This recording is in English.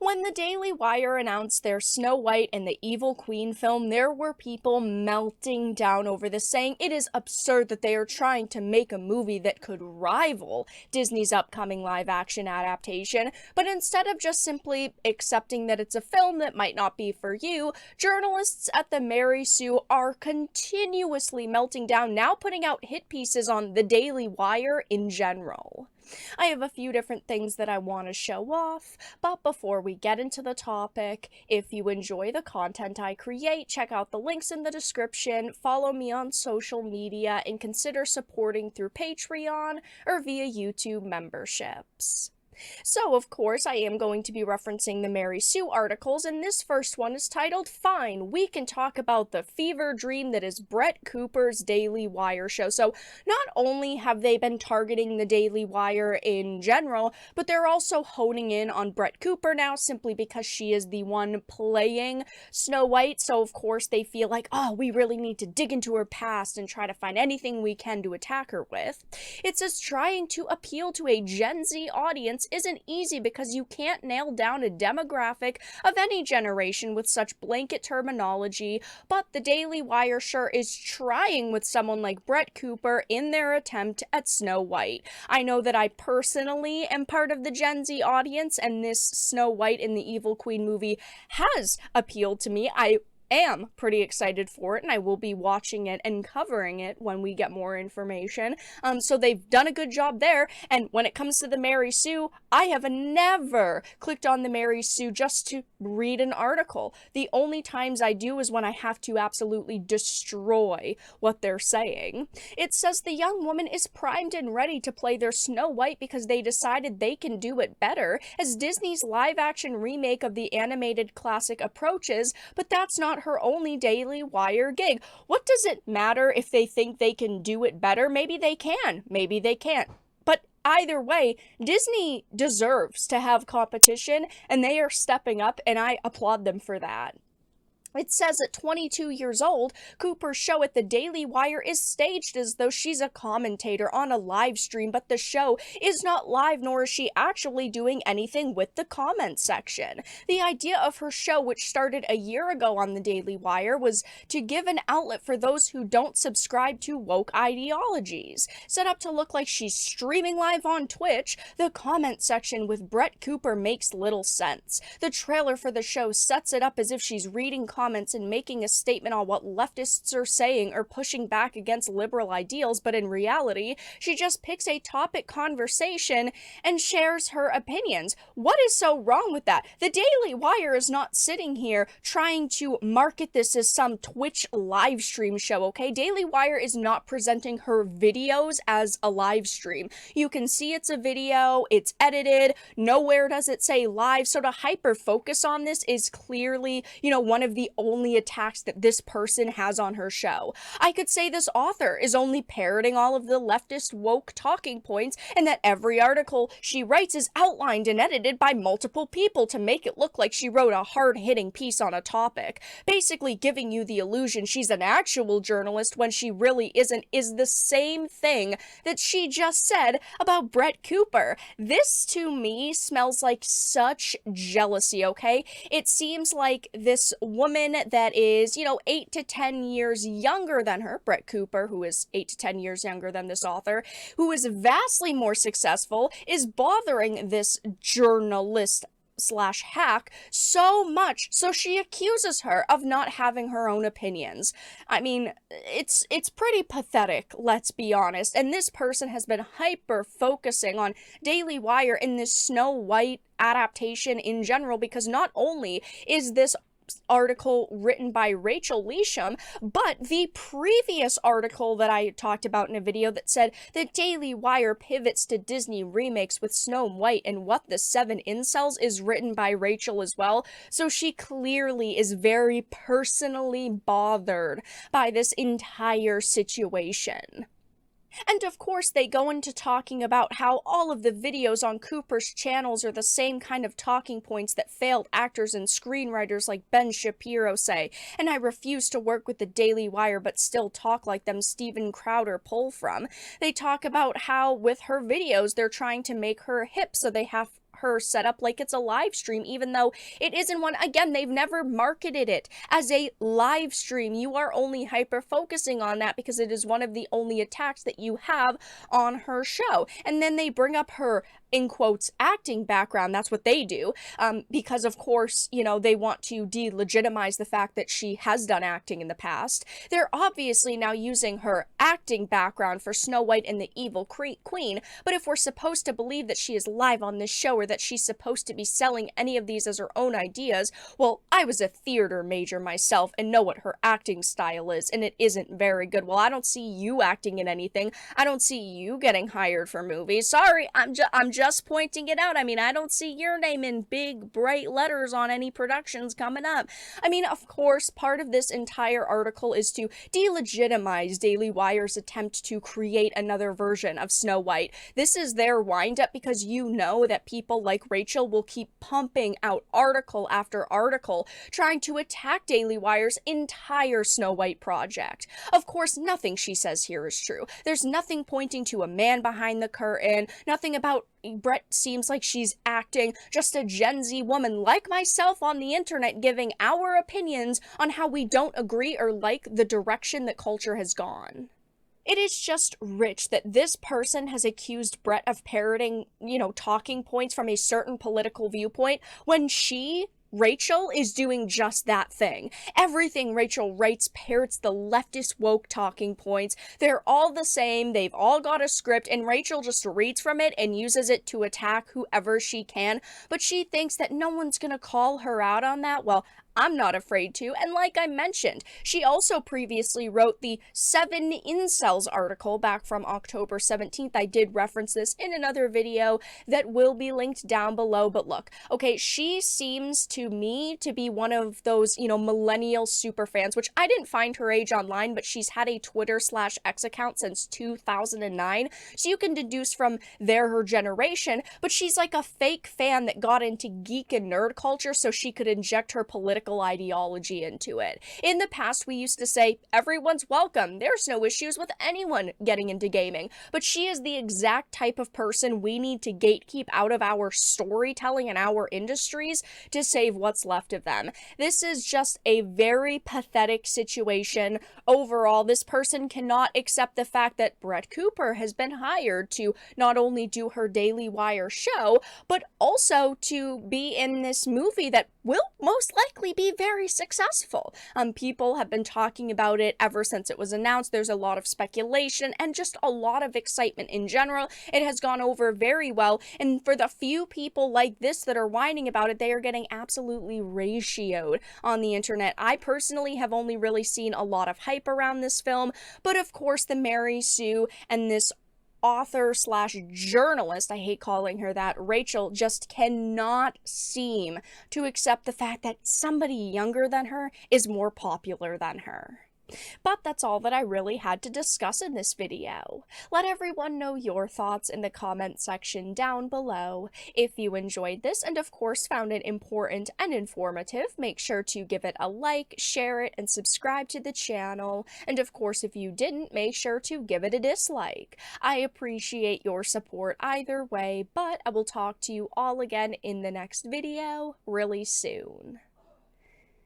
When the Daily Wire announced their Snow White and the Evil Queen film, there were people melting down over this, saying it is absurd that they are trying to make a movie that could rival Disney's upcoming live-action adaptation, but instead of just simply accepting that it's a film that might not be for you, journalists at the Mary Sue are continuously melting down, now putting out hit pieces on the Daily Wire in general. I have a few different things that I want to show off, but before we get into the topic, if you enjoy the content I create, check out the links in the description, follow me on social media, and consider supporting through Patreon or via YouTube memberships. So, of course, I am going to be referencing the Mary Sue articles, and this first one is titled, Fine, we can talk about the fever dream that is Brett Cooper's Daily Wire show. So, not only have they been targeting the Daily Wire in general, but they're also honing in on Brett Cooper now, simply because she is the one playing Snow White. So, of course, they feel like, oh, we really need to dig into her past and try to find anything we can to attack her with. It says trying to appeal to a Gen Z audience isn't easy because you can't nail down a demographic of any generation with such blanket terminology, but the Daily Wire sure is trying with someone like Brett Cooper in their attempt at Snow White. I know that I personally am part of the Gen Z audience, and this Snow White and the Evil Queen movie has appealed to me. I am pretty excited for it, and I will be watching it and covering it when we get more information. So they've done a good job there, and when it comes to the Mary Sue, I have never clicked on the Mary Sue just to read an article. The only times I do is when I have to absolutely destroy what they're saying. It says the young woman is primed and ready to play their Snow White because they decided they can do it better as Disney's live-action remake of the animated classic approaches, but that's not her only Daily Wire gig. What does it matter if they think they can do it better? Maybe they can, maybe they can't. But either way, Disney deserves to have competition, and they are stepping up, and I applaud them for that. It says at 22 years old, Cooper's show at the Daily Wire is staged as though she's a commentator on a live stream, but the show is not live, nor is she actually doing anything with the comment section. The idea of her show, which started a year ago on the Daily Wire, was to give an outlet for those who don't subscribe to woke ideologies. Set up to look like she's streaming live on Twitch, the comment section with Brett Cooper makes little sense. The trailer for the show sets it up as if she's reading comments and making a statement on what leftists are saying or pushing back against liberal ideals, but in reality, she just picks a topic conversation and shares her opinions. What is so wrong with that? The Daily Wire is not sitting here trying to market this as some Twitch live stream show, okay? Daily Wire is not presenting her videos as a live stream. You can see it's a video, it's edited, nowhere does it say live, so to hyper focus on this is clearly, one of the only attacks that this person has on her show. I could say this author is only parroting all of the leftist woke talking points, and that every article she writes is outlined and edited by multiple people to make it look like she wrote a hard-hitting piece on a topic, basically giving you the illusion she's an actual journalist when she really isn't, is the same thing that she just said about Brett Cooper. This, to me, smells like such jealousy, okay? It seems like this woman that is, 8 to 10 years younger than her, Brett Cooper, who is 8 to 10 years younger than this author, who is vastly more successful, is bothering this journalist slash hack so much, so she accuses her of not having her own opinions. I mean, it's pretty pathetic, let's be honest, and this person has been hyper focusing on Daily Wire in this Snow White adaptation in general, because not only is this article written by Rachel Leasham, but the previous article that I talked about in a video that said the Daily Wire pivots to Disney remakes with Snow White and What the Seven Incels is written by Rachel as well, so she clearly is very personally bothered by this entire situation. And of course, they go into talking about how all of the videos on Cooper's channels are the same kind of talking points that failed actors and screenwriters like Ben Shapiro say, and I refuse to work with the Daily Wire but still talk like them Steven Crowder pull from. They talk about how with her videos, they're trying to make her hip so they have her set up like it's a live stream, even though it isn't one. Again, they've never marketed it as a live stream. You are only hyper focusing on that because it is one of the only attacks that you have on her show. And then they bring up her, in quotes, acting background. That's what they do, because of course, you know, they want to delegitimize the fact that she has done acting in the past. They're obviously now using her acting background for Snow White and the Evil Queen, but if we're supposed to believe that she is live on this show or that she's supposed to be selling any of these as her own ideas, well, I was a theater major myself and know what her acting style is, and it isn't very good. Well, I don't see you acting in anything. I don't see you getting hired for movies. Sorry, I'm just pointing it out. I mean, I don't see your name in big, bright letters on any productions coming up. I mean, of course, part of this entire article is to delegitimize Daily Wire's attempt to create another version of Snow White. This is their windup because you know that people like Rachel will keep pumping out article after article trying to attack Daily Wire's entire Snow White project. Of course, nothing she says here is true. There's nothing pointing to a man behind the curtain, nothing about Brett seems like she's acting, just a Gen Z woman like myself on the internet giving our opinions on how we don't agree or like the direction that culture has gone. It is just rich that this person has accused Brett of parroting, you know, talking points from a certain political viewpoint when she, Rachel, is doing just that thing. Everything Rachel writes parrots the leftist woke talking points. They're all the same, they've all got a script, and Rachel just reads from it and uses it to attack whoever she can, but she thinks that no one's gonna call her out on that. Well, I'm not afraid to, and like I mentioned, she also previously wrote the 7 Incels article back from October 17th. I did reference this in another video that will be linked down below, but look, okay, she seems to me to be one of those, you know, millennial super fans, which I didn't find her age online, but she's had a Twitter/X account since 2009, so you can deduce from there her generation, but she's like a fake fan that got into geek and nerd culture so she could inject her political ideology into it. In the past, we used to say, everyone's welcome. There's no issues with anyone getting into gaming. But she is the exact type of person we need to gatekeep out of our storytelling and our industries to save what's left of them. This is just a very pathetic situation. Overall, this person cannot accept the fact that Brett Cooper has been hired to not only do her Daily Wire show, but also to be in this movie that will most likely be very successful. People have been talking about it ever since it was announced. There's a lot of speculation and just a lot of excitement in general. It has gone over very well, and for the few people like this that are whining about it, they are getting absolutely ratioed on the internet. I personally have only really seen a lot of hype around this film, but of course the Mary Sue and this author/journalist, I hate calling her that, Rachel, just cannot seem to accept the fact that somebody younger than her is more popular than her. But that's all that I really had to discuss in this video. Let everyone know your thoughts in the comment section down below. If you enjoyed this and of course found it important and informative, make sure to give it a like, share it, and subscribe to the channel. And of course, if you didn't, make sure to give it a dislike. I appreciate your support either way, but I will talk to you all again in the next video really soon.